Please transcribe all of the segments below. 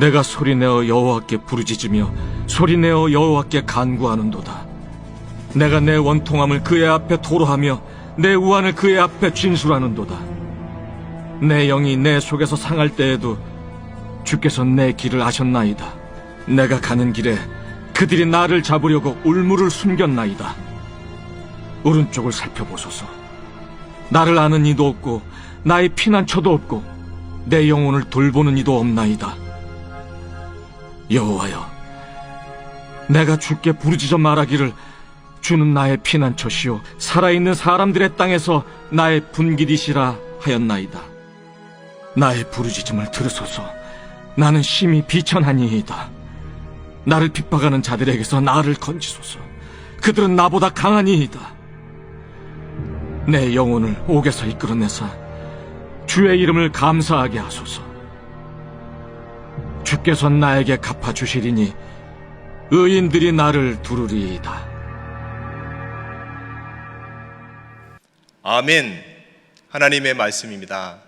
내가 소리내어 여호와께 부르짖으며 소리내어 여호와께 간구하는도다. 내가 내 원통함을 그의 앞에 토로하며 내 우환을 그의 앞에 진술하는도다. 내 영이 내 속에서 상할 때에도 주께서 내 길을 아셨나이다. 내가 가는 길에 그들이 나를 잡으려고 울무를 숨겼나이다. 오른쪽을 살펴보소서. 나를 아는 이도 없고 나의 피난처도 없고 내 영혼을 돌보는 이도 없나이다. 여호와여, 내가 주께 부르짖어 말하기를 주는 나의 피난처시요 살아있는 사람들의 땅에서 나의 분깃이시라 하였나이다. 나의 부르짖음을 들으소서. 나는 심히 비천하니이다. 나를 핍박하는 자들에게서 나를 건지소서. 그들은 나보다 강하니이다. 내 영혼을 옥에서 이끌어내사 주의 이름을 감사하게 하소서. 주께서 나에게 갚아주시리니 의인들이 나를 두르리이다. 아멘. 하나님의 말씀입니다.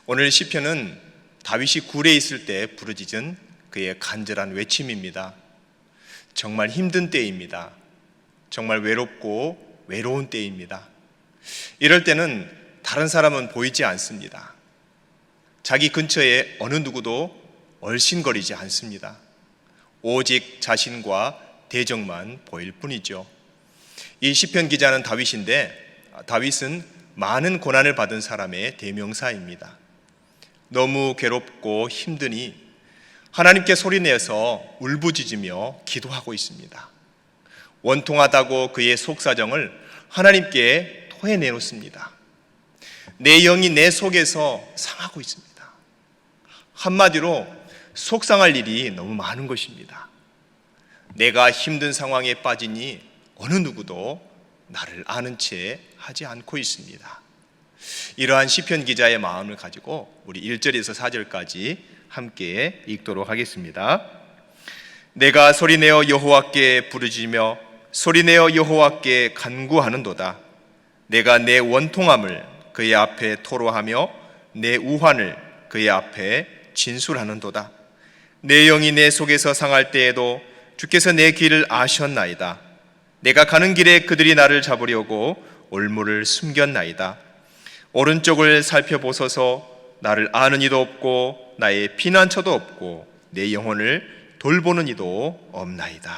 오늘 시편은 다윗이 굴에 있을 때 부르짖은 그의 간절한 외침입니다. 정말 힘든 때입니다. 정말 외롭고 외로운 때입니다. 이럴 때는 다른 사람은 보이지 않습니다. 자기 근처에 어느 누구도 얼씬거리지 않습니다. 오직 자신과 대적만 보일 뿐이죠. 이 시편 기자는 다윗인데 다윗은 많은 고난을 받은 사람의 대명사입니다. 너무 괴롭고 힘드니 하나님께 소리내서 울부짖으며 기도하고 있습니다. 원통하다고 그의 속사정을 하나님께 토해내놓습니다. 내 영이 내 속에서 상하고 있습니다. 한마디로 속상할 일이 너무 많은 것입니다. 내가 힘든 상황에 빠지니 어느 누구도 나를 아는 채 하지 않고 있습니다. 이러한 시편 기자의 마음을 가지고 우리 1절에서 4절까지 함께 읽도록 하겠습니다. 내가 소리내어 여호와께 부르짖으며 소리내어 여호와께 간구하는도다. 내가 내 원통함을 그의 앞에 토로하며 내 우환을 그의 앞에 진술하는도다. 내 영이 내 속에서 상할 때에도 주께서 내 길을 아셨나이다. 내가 가는 길에 그들이 나를 잡으려고 올무를 숨겼나이다. 오른쪽을 살펴보소서. 나를 아는 이도 없고 나의 피난처도 없고 내 영혼을 돌보는 이도 없나이다.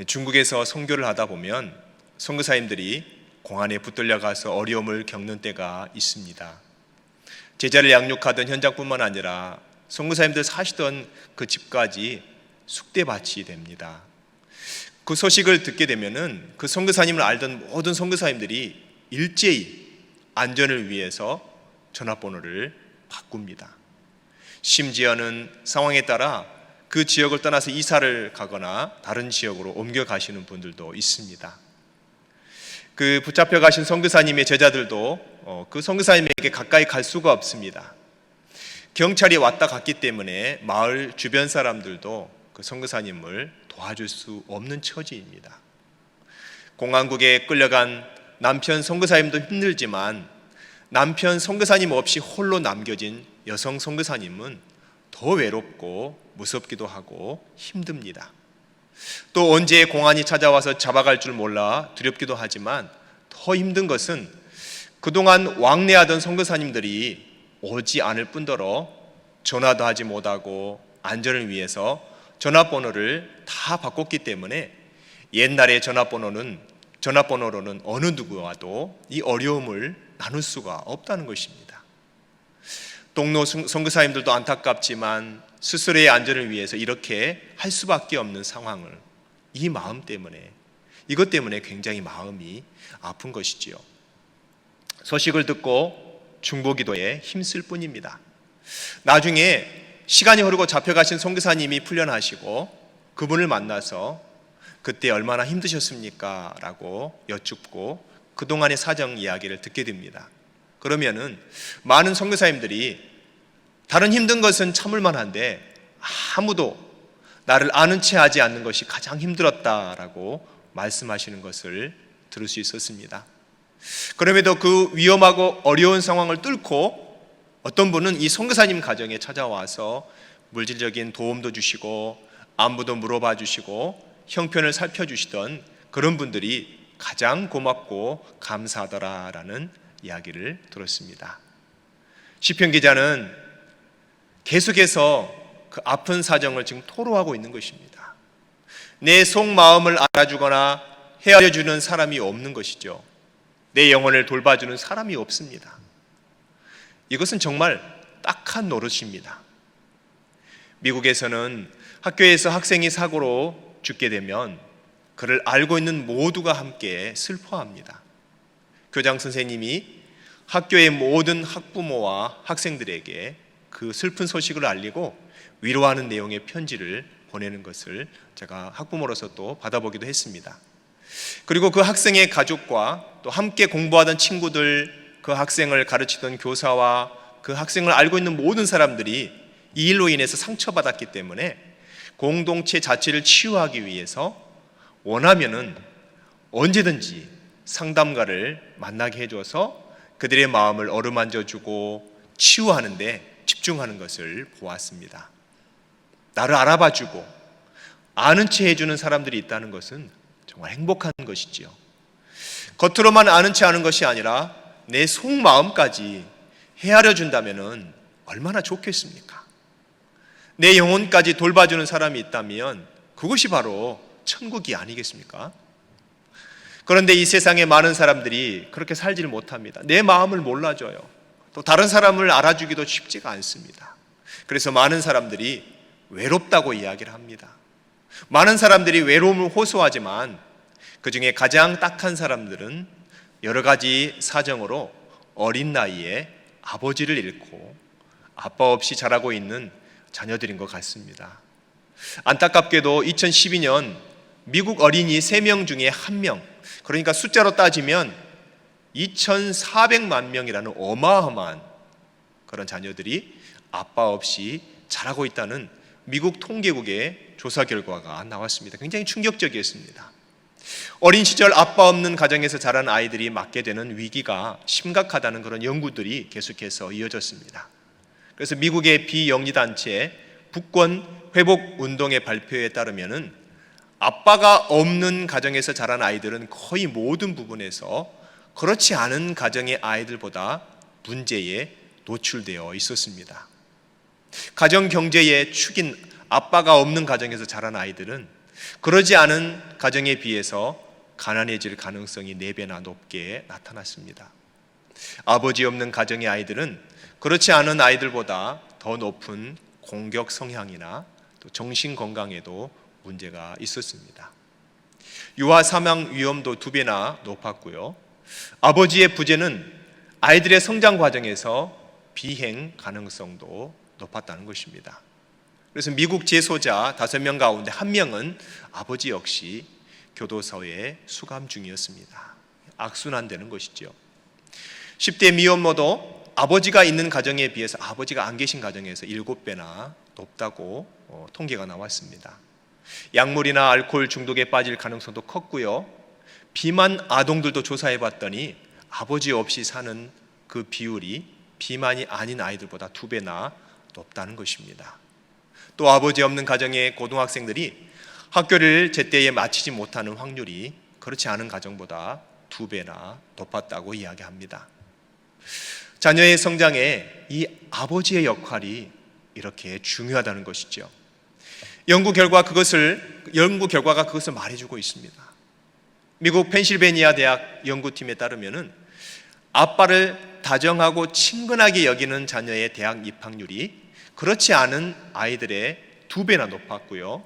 중국에서 선교를 하다 보면 선교사님들이 공안에 붙들려 가서 어려움을 겪는 때가 있습니다. 제자를 양육하던 현장뿐만 아니라 선교사님들 사시던 그 집까지 쑥대밭이 됩니다. 그 소식을 듣게 되면은 그 선교사님을 알던 모든 선교사님들이 일제히 안전을 위해서 전화번호를 바꿉니다. 심지어는 상황에 따라 그 지역을 떠나서 이사를 가거나 다른 지역으로 옮겨가시는 분들도 있습니다. 그 붙잡혀 가신 선교사님의 제자들도 그 선교사님에게 가까이 갈 수가 없습니다. 경찰이 왔다 갔기 때문에 마을 주변 사람들도 그 선교사님을 도와줄 수 없는 처지입니다. 공안국에 끌려간 남편 선교사님도 힘들지만 남편 선교사님 없이 홀로 남겨진 여성 선교사님은 더 외롭고 무섭기도 하고 힘듭니다. 또 언제 공안이 찾아와서 잡아갈 줄 몰라 두렵기도 하지만 더 힘든 것은 그동안 왕래하던 선교사님들이 오지 않을 뿐더러 전화도 하지 못하고 안전을 위해서 전화번호를 다 바꿨기 때문에 옛날의 전화번호로는 어느 누구와도 이 어려움을 나눌 수가 없다는 것입니다. 동료 선교사님들도 안타깝지만 스스로의 안전을 위해서 이렇게 할 수밖에 없는 상황을 이것 때문에 굉장히 마음이 아픈 것이지요. 소식을 듣고 중보기도에 힘쓸 뿐입니다. 나중에 시간이 흐르고 잡혀가신 선교사님이 풀려나시고 그분을 만나서 그때 얼마나 힘드셨습니까? 라고 여쭙고 그동안의 사정 이야기를 듣게 됩니다. 그러면은 많은 선교사님들이 다른 힘든 것은 참을 만한데 아무도 나를 아는 채 하지 않는 것이 가장 힘들었다라고 말씀하시는 것을 들을 수 있었습니다. 그럼에도 그 위험하고 어려운 상황을 뚫고 어떤 분은 이 선교사님 가정에 찾아와서 물질적인 도움도 주시고 안부도 물어봐 주시고 형편을 살펴주시던 그런 분들이 가장 고맙고 감사하더라라는 이야기를 들었습니다. 시편 기자는 계속해서 그 아픈 사정을 지금 토로하고 있는 것입니다. 내 속마음을 알아주거나 헤아려주는 사람이 없는 것이죠. 내 영혼을 돌봐주는 사람이 없습니다. 이것은 정말 딱한 노릇입니다. 미국에서는 학교에서 학생이 사고로 죽게 되면 그를 알고 있는 모두가 함께 슬퍼합니다. 교장 선생님이 학교의 모든 학부모와 학생들에게 그 슬픈 소식을 알리고 위로하는 내용의 편지를 보내는 것을 제가 학부모로서 또 받아보기도 했습니다. 그리고 그 학생의 가족과 또 함께 공부하던 친구들, 그 학생을 가르치던 교사와 그 학생을 알고 있는 모든 사람들이 이 일로 인해서 상처받았기 때문에 공동체 자체를 치유하기 위해서 원하면은 언제든지 상담가를 만나게 해줘서 그들의 마음을 어루만져주고 치유하는 데 집중하는 것을 보았습니다. 나를 알아봐주고 아는 체 해주는 사람들이 있다는 것은 정말 행복한 것이지요. 겉으로만 아는 체 하는 것이 아니라 내 속마음까지 헤아려 준다면 얼마나 좋겠습니까? 내 영혼까지 돌봐주는 사람이 있다면 그것이 바로 천국이 아니겠습니까? 그런데 이 세상에 많은 사람들이 그렇게 살지를 못합니다. 내 마음을 몰라줘요. 또 다른 사람을 알아주기도 쉽지가 않습니다. 그래서 많은 사람들이 외롭다고 이야기를 합니다. 많은 사람들이 외로움을 호소하지만 그 중에 가장 딱한 사람들은 여러 가지 사정으로 어린 나이에 아버지를 잃고 아빠 없이 자라고 있는 자녀들인 것 같습니다. 안타깝게도 2012년 미국 어린이 3명 중에 1명, 그러니까 숫자로 따지면 2,400만 명이라는 어마어마한 그런 자녀들이 아빠 없이 자라고 있다는 미국 통계국의 조사 결과가 나왔습니다. 굉장히 충격적이었습니다. 어린 시절 아빠 없는 가정에서 자란 아이들이 맞게 되는 위기가 심각하다는 그런 연구들이 계속해서 이어졌습니다. 그래서 미국의 비영리단체 북권 회복 운동의 발표에 따르면은 아빠가 없는 가정에서 자란 아이들은 거의 모든 부분에서 그렇지 않은 가정의 아이들보다 문제에 노출되어 있었습니다. 가정 경제의 축인 아빠가 없는 가정에서 자란 아이들은 그러지 않은 가정에 비해서 가난해질 가능성이 4배나 높게 나타났습니다. 아버지 없는 가정의 아이들은 그렇지 않은 아이들보다 더 높은 공격 성향이나 또 정신 건강에도 문제가 있었습니다. 유아 사망 위험도 2배나 높았고요. 아버지의 부재는 아이들의 성장 과정에서 비행 가능성도 높았다는 것입니다. 그래서 미국 재소자 5명 가운데 1명은 아버지 역시 교도소에 수감 중이었습니다. 악순환되는 것이죠. 10대 미혼모도 아버지가 있는 가정에 비해서 아버지가 안 계신 가정에서 7배나 높다고 통계가 나왔습니다. 약물이나 알코올 중독에 빠질 가능성도 컸고요. 비만 아동들도 조사해 봤더니 아버지 없이 사는 그 비율이 비만이 아닌 아이들보다 2배나 높다는 것입니다. 또 아버지 없는 가정의 고등학생들이 학교를 제때에 마치지 못하는 확률이 그렇지 않은 가정보다 2배나 높았다고 이야기합니다. 자녀의 성장에 이 아버지의 역할이 이렇게 중요하다는 것이죠. 연구 결과가 그것을 말해주고 있습니다. 미국 펜실베니아 대학 연구팀에 따르면은 아빠를 다정하고 친근하게 여기는 자녀의 대학 입학률이 그렇지 않은 아이들의 2배나 높았고요.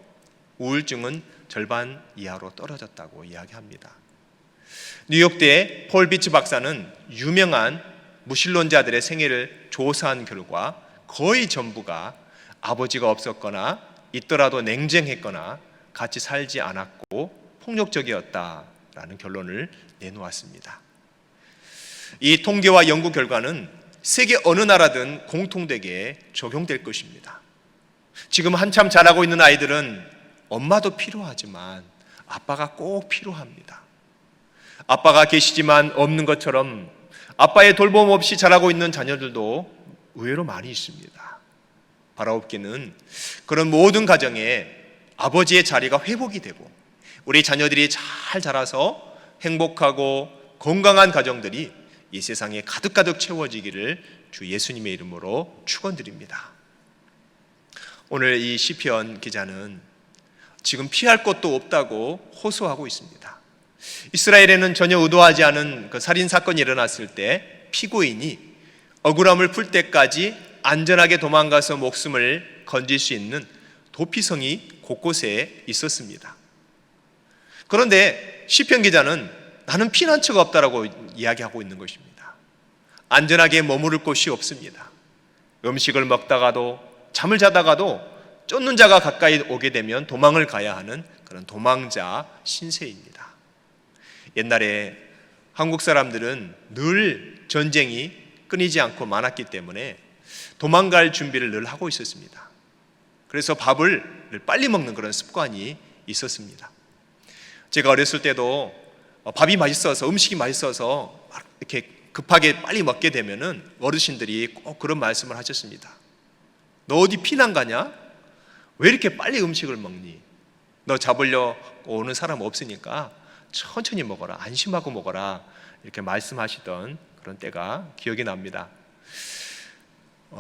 우울증은 절반 이하로 떨어졌다고 이야기합니다. 뉴욕대 폴 비츠 박사는 유명한 무신론자들의 생애를 조사한 결과 거의 전부가 아버지가 없었거나 있더라도 냉정했거나 같이 살지 않았고 폭력적이었다라는 결론을 내놓았습니다. 이 통계와 연구 결과는 세계 어느 나라든 공통되게 적용될 것입니다. 지금 한참 자라고 있는 아이들은 엄마도 필요하지만 아빠가 꼭 필요합니다. 아빠가 계시지만 없는 것처럼 아빠의 돌봄 없이 자라고 있는 자녀들도 의외로 많이 있습니다. 바라옵기는 그런 모든 가정에 아버지의 자리가 회복이 되고 우리 자녀들이 잘 자라서 행복하고 건강한 가정들이 이 세상에 가득가득 채워지기를 주 예수님의 이름으로 축원드립니다. 오늘 이 시편 기자는 지금 피할 곳도 없다고 호소하고 있습니다. 이스라엘에는 전혀 의도하지 않은 그 살인 사건이 일어났을 때 피고인이 억울함을 풀 때까지 안전하게 도망가서 목숨을 건질 수 있는 도피성이 곳곳에 있었습니다. 그런데 시편 기자는 나는 피난처가 없다라고 이야기하고 있는 것입니다. 안전하게 머무를 곳이 없습니다. 음식을 먹다가도 잠을 자다가도 쫓는 자가 가까이 오게 되면 도망을 가야 하는 그런 도망자 신세입니다. 옛날에 한국 사람들은 늘 전쟁이 끊이지 않고 많았기 때문에 도망갈 준비를 늘 하고 있었습니다. 그래서 밥을 늘 빨리 먹는 그런 습관이 있었습니다. 제가 어렸을 때도 밥이 맛있어서 음식이 맛있어서 이렇게 급하게 빨리 먹게 되면은 어르신들이 꼭 그런 말씀을 하셨습니다. 너 어디 피난 가냐? 왜 이렇게 빨리 음식을 먹니? 너 잡으려 오는 사람 없으니까 천천히 먹어라, 안심하고 먹어라, 이렇게 말씀하시던 그런 때가 기억이 납니다.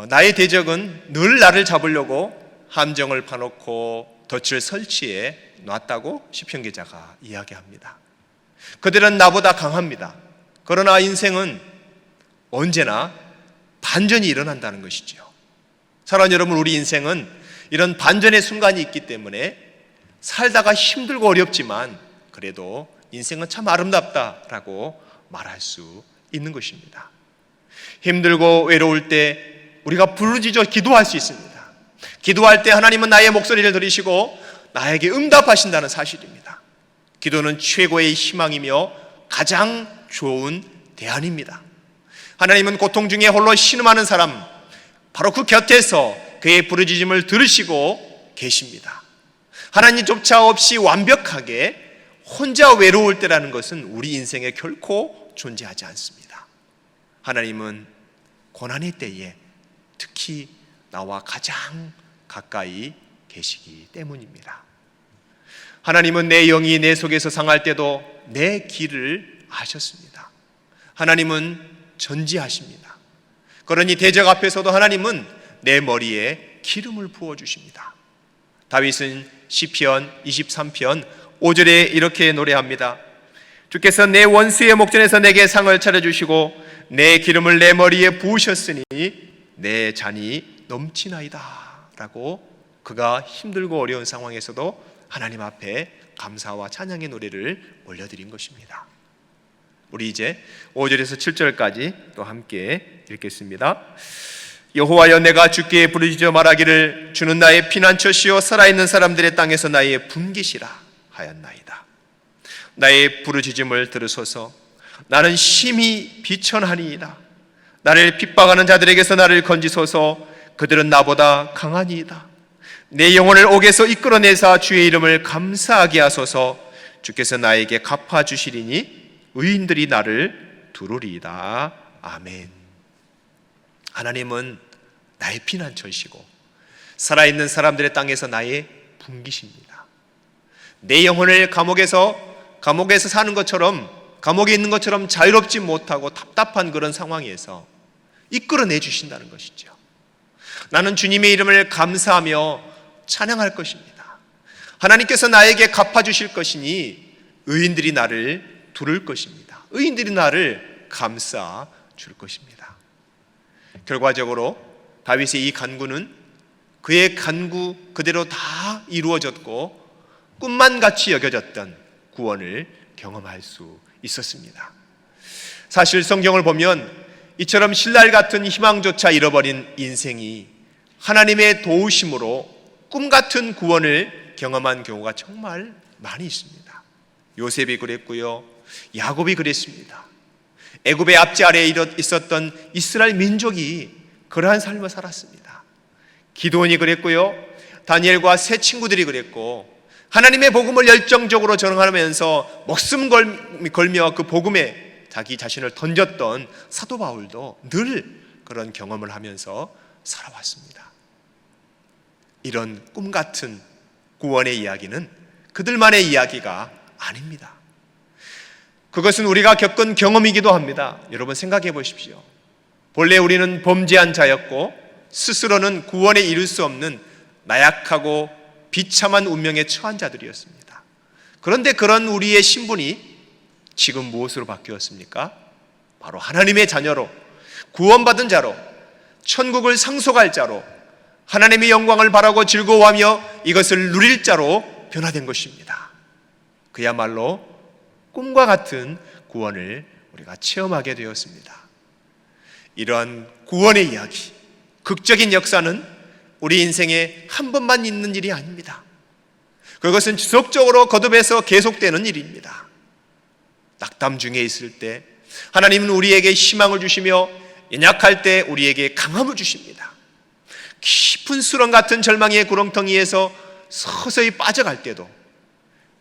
나의 대적은 늘 나를 잡으려고 함정을 파놓고 덫을 설치해 놨다고 시편 기자가 이야기합니다. 그들은 나보다 강합니다. 그러나 인생은 언제나 반전이 일어난다는 것이죠. 사랑하는 여러분, 우리 인생은 이런 반전의 순간이 있기 때문에 살다가 힘들고 어렵지만 그래도 인생은 참 아름답다라고 말할 수 있는 것입니다. 힘들고 외로울 때 우리가 부르짖어 기도할 수 있습니다. 기도할 때 하나님은 나의 목소리를 들으시고 나에게 응답하신다는 사실입니다. 기도는 최고의 희망이며 가장 좋은 대안입니다. 하나님은 고통 중에 홀로 신음하는 사람, 바로 그 곁에서 그의 부르짖음을 들으시고 계십니다. 하나님조차 없이 완벽하게 혼자 외로울 때라는 것은 우리 인생에 결코 존재하지 않습니다. 하나님은 고난의 때에 특히 나와 가장 가까이 계시기 때문입니다. 하나님은 내 영이 내 속에서 상할 때도 내 길을 아셨습니다. 하나님은 전지하십니다. 그러니 대적 앞에서도 하나님은 내 머리에 기름을 부어주십니다. 다윗은 시편 23편 5절에 이렇게 노래합니다. 주께서 내 원수의 목전에서 내게 상을 차려주시고 내 기름을 내 머리에 부으셨으니 내 잔이 넘치나이다 라고 그가 힘들고 어려운 상황에서도 하나님 앞에 감사와 찬양의 노래를 올려드린 것입니다. 우리 이제 5절에서 7절까지 또 함께 읽겠습니다. 여호와여, 내가 주께 부르짖어 말하기를 주는 나의 피난처시요 살아있는 사람들의 땅에서 나의 분깃이라 하였나이다. 나의 부르짖음을 들으소서. 나는 심히 비천하니이다. 나를 핍박하는 자들에게서 나를 건지소서. 그들은 나보다 강하니이다. 내 영혼을 옥에서 이끌어내사 주의 이름을 감사하게 하소서. 주께서 나에게 갚아주시리니 의인들이 나를 두루리이다. 아멘. 하나님은 나의 피난처이시고 살아있는 사람들의 땅에서 나의 분깃입니다. 내 영혼을 감옥에서 사는 것처럼, 감옥에 있는 것처럼 자유롭지 못하고 답답한 그런 상황에서 이끌어내 주신다는 것이죠. 나는 주님의 이름을 감사하며 찬양할 것입니다. 하나님께서 나에게 갚아주실 것이니 의인들이 나를 두를 것입니다. 의인들이 나를 감싸 줄 것입니다. 결과적으로 다윗의 이 간구는 그의 간구 그대로 다 이루어졌고 꿈만 같이 여겨졌던 구원을 경험할 수 있었습니다. 사실 성경을 보면 이처럼 신랄 같은 희망조차 잃어버린 인생이 하나님의 도우심으로 꿈 같은 구원을 경험한 경우가 정말 많이 있습니다. 요셉이 그랬고요, 야곱이 그랬습니다. 애굽의 압제 아래에 있었던 이스라엘 민족이 그러한 삶을 살았습니다. 기드온이 그랬고요, 다니엘과 세 친구들이 그랬고, 하나님의 복음을 열정적으로 전하면서 목숨 걸며 그 복음에 자기 자신을 던졌던 사도 바울도 늘 그런 경험을 하면서 살아왔습니다. 이런 꿈 같은 구원의 이야기는 그들만의 이야기가 아닙니다. 그것은 우리가 겪은 경험이기도 합니다. 여러분 생각해 보십시오. 본래 우리는 범죄한 자였고 스스로는 구원에 이를 수 없는 나약하고 비참한 운명에 처한 자들이었습니다. 그런데 그런 우리의 신분이 지금 무엇으로 바뀌었습니까? 바로 하나님의 자녀로, 구원받은 자로, 천국을 상속할 자로, 하나님의 영광을 바라고 즐거워하며 이것을 누릴 자로 변화된 것입니다. 그야말로 꿈과 같은 구원을 우리가 체험하게 되었습니다. 이러한 구원의 이야기, 극적인 역사는 우리 인생에 한 번만 있는 일이 아닙니다. 그것은 지속적으로 거듭해서 계속되는 일입니다. 낙담 중에 있을 때 하나님은 우리에게 희망을 주시며 연약할 때 우리에게 강함을 주십니다. 깊은 수렁 같은 절망의 구렁텅이에서 서서히 빠져갈 때도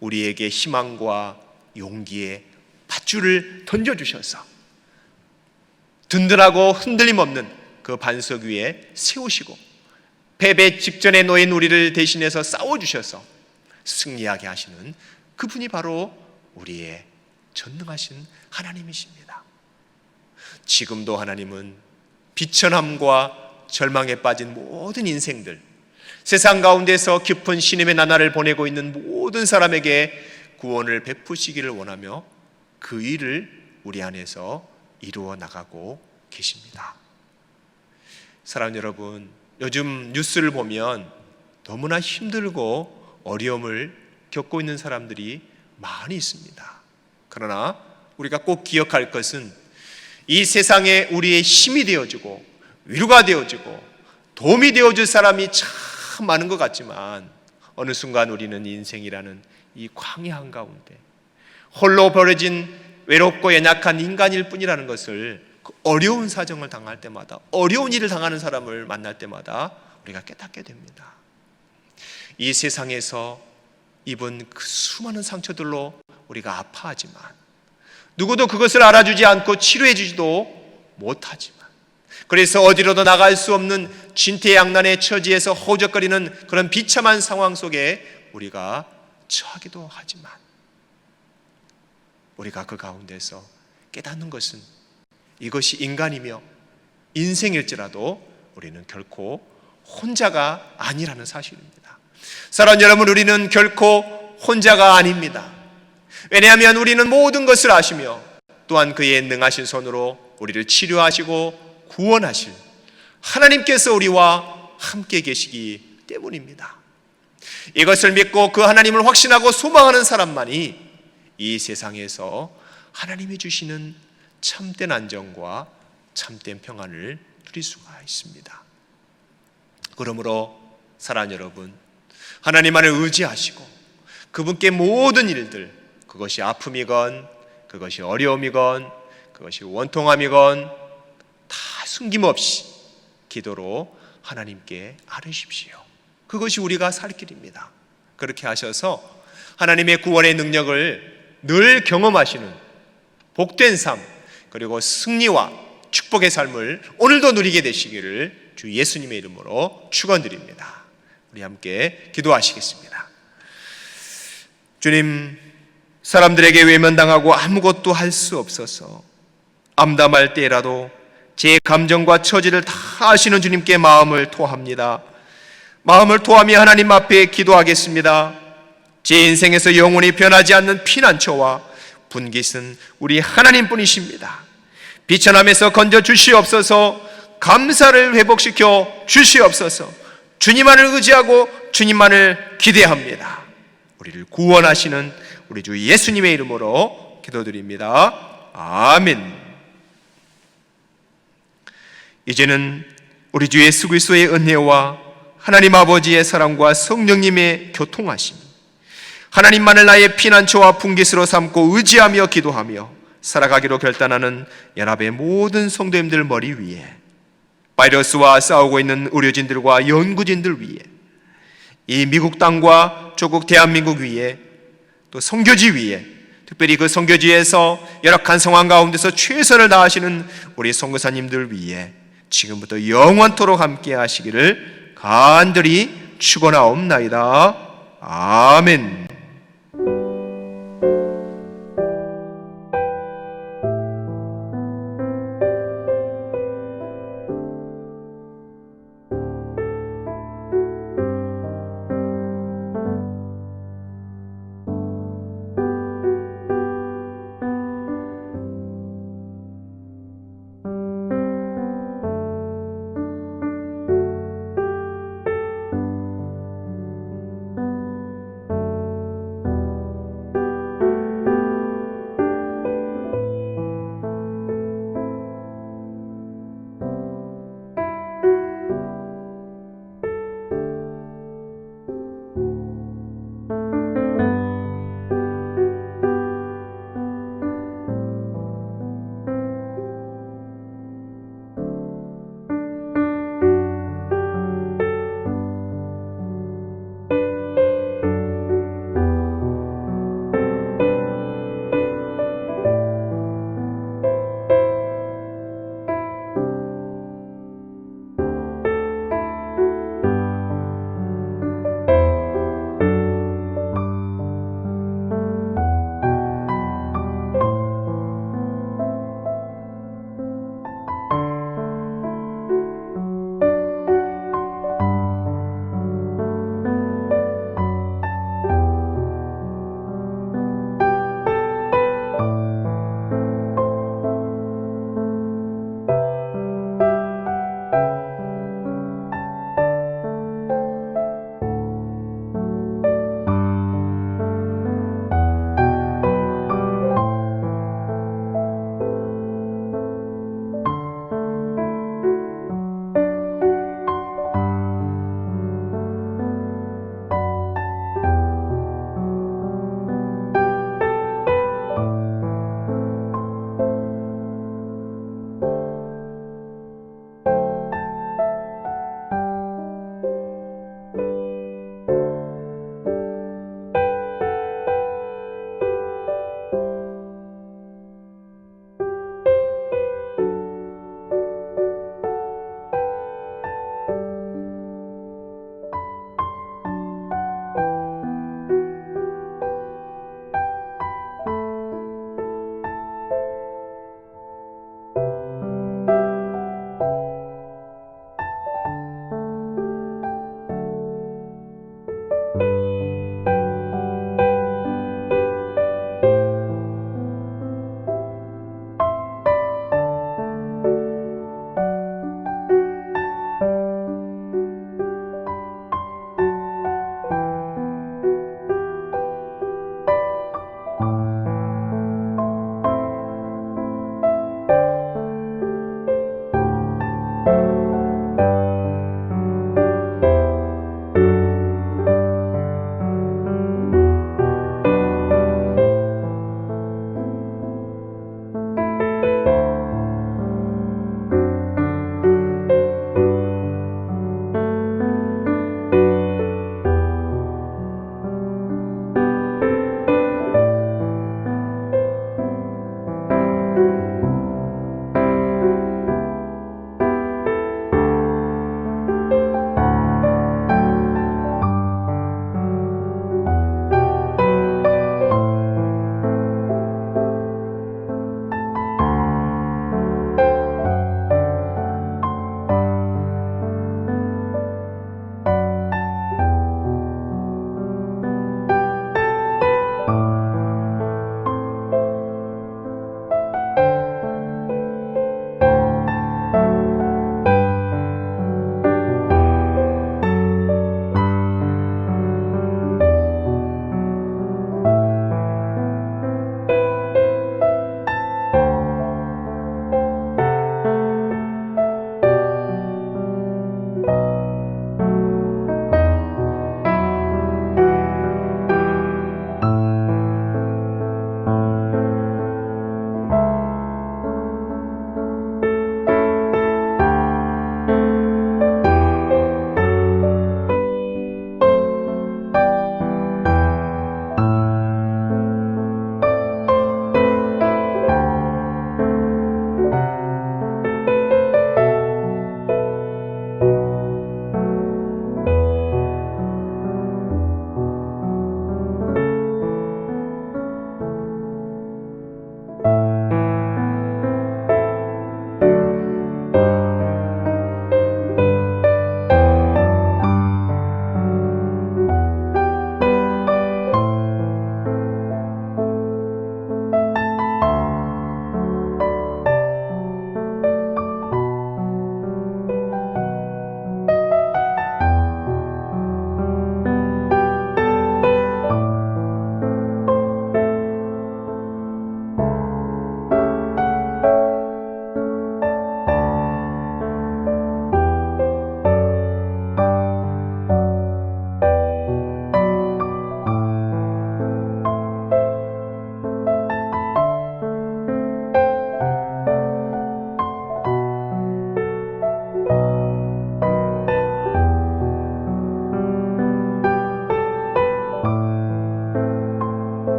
우리에게 희망과 용기의 밧줄을 던져주셔서 든든하고 흔들림 없는 그 반석 위에 세우시고 패배 직전에 놓인 우리를 대신해서 싸워주셔서 승리하게 하시는 그분이 바로 우리의 전능하신 하나님이십니다. 지금도 하나님은 비천함과 절망에 빠진 모든 인생들, 세상 가운데서 깊은 신음의 나날을 보내고 있는 모든 사람에게 구원을 베푸시기를 원하며 그 일을 우리 안에서 이루어 나가고 계십니다. 사랑하는 여러분, 요즘 뉴스를 보면 너무나 힘들고 어려움을 겪고 있는 사람들이 많이 있습니다. 그러나 우리가 꼭 기억할 것은 이 세상에 우리의 힘이 되어주고 위로가 되어주고 도움이 되어줄 사람이 참 많은 것 같지만 어느 순간 우리는 인생이라는 이 광야 한가운데 홀로 버려진 외롭고 연약한 인간일 뿐이라는 것을 그 어려운 사정을 당할 때마다, 어려운 일을 당하는 사람을 만날 때마다 우리가 깨닫게 됩니다. 이 세상에서 입은 그 수많은 상처들로 우리가 아파하지만 누구도 그것을 알아주지 않고 치료해 주지도 못하지만, 그래서 어디로도 나갈 수 없는 진퇴양난의 처지에서 허우적거리는 그런 비참한 상황 속에 우리가 처하기도 하지만 우리가 그 가운데서 깨닫는 것은 이것이 인간이며 인생일지라도 우리는 결코 혼자가 아니라는 사실입니다. 사랑하는 여러분, 우리는 결코 혼자가 아닙니다. 왜냐하면 우리는 모든 것을 아시며 또한 그의 능하신 손으로 우리를 치료하시고 구원하실 하나님께서 우리와 함께 계시기 때문입니다. 이것을 믿고 그 하나님을 확신하고 소망하는 사람만이 이 세상에서 하나님이 주시는 참된 안정과 참된 평안을 누릴 수가 있습니다. 그러므로 사랑하는 여러분, 하나님 안을 의지하시고 그분께 모든 일들, 그것이 아픔이건 그것이 어려움이건 그것이 원통함이건 다 숨김없이 기도로 하나님께 아뢰십시오. 그것이 우리가 살 길입니다. 그렇게 하셔서 하나님의 구원의 능력을 늘 경험하시는 복된 삶, 그리고 승리와 축복의 삶을 오늘도 누리게 되시기를 주 예수님의 이름으로 축원드립니다. 우리 함께 기도하시겠습니다. 주님, 사람들에게 외면당하고 아무것도 할 수 없어서 암담할 때라도 제 감정과 처지를 다 아시는 주님께 마음을 토합니다. 마음을 토하며 하나님 앞에 기도하겠습니다. 제 인생에서 영원히 변하지 않는 피난처와 분깃은 우리 하나님뿐이십니다. 비천함에서 건져 주시옵소서. 감사를 회복시켜 주시옵소서. 주님만을 의지하고 주님만을 기대합니다. 우리를 구원하시는 우리 주 예수님의 이름으로 기도드립니다. 아멘. 이제는 우리 주 예수 그리스도의 은혜와 하나님 아버지의 사랑과 성령님의 교통하심, 하나님만을 나의 피난처와 분깃으로 삼고 의지하며 기도하며 살아가기로 결단하는 연합의 모든 성도님들 머리 위에, 바이러스와 싸우고 있는 의료진들과 연구진들 위에, 이 미국 땅과 조국 대한민국 위에, 또 선교지 위에, 특별히 그 선교지에서 열악한 상황 가운데서 최선을 다하시는 우리 선교사님들 위에 지금부터 영원토록 함께 하시기를 간절히 축원하옵나이다. 아멘.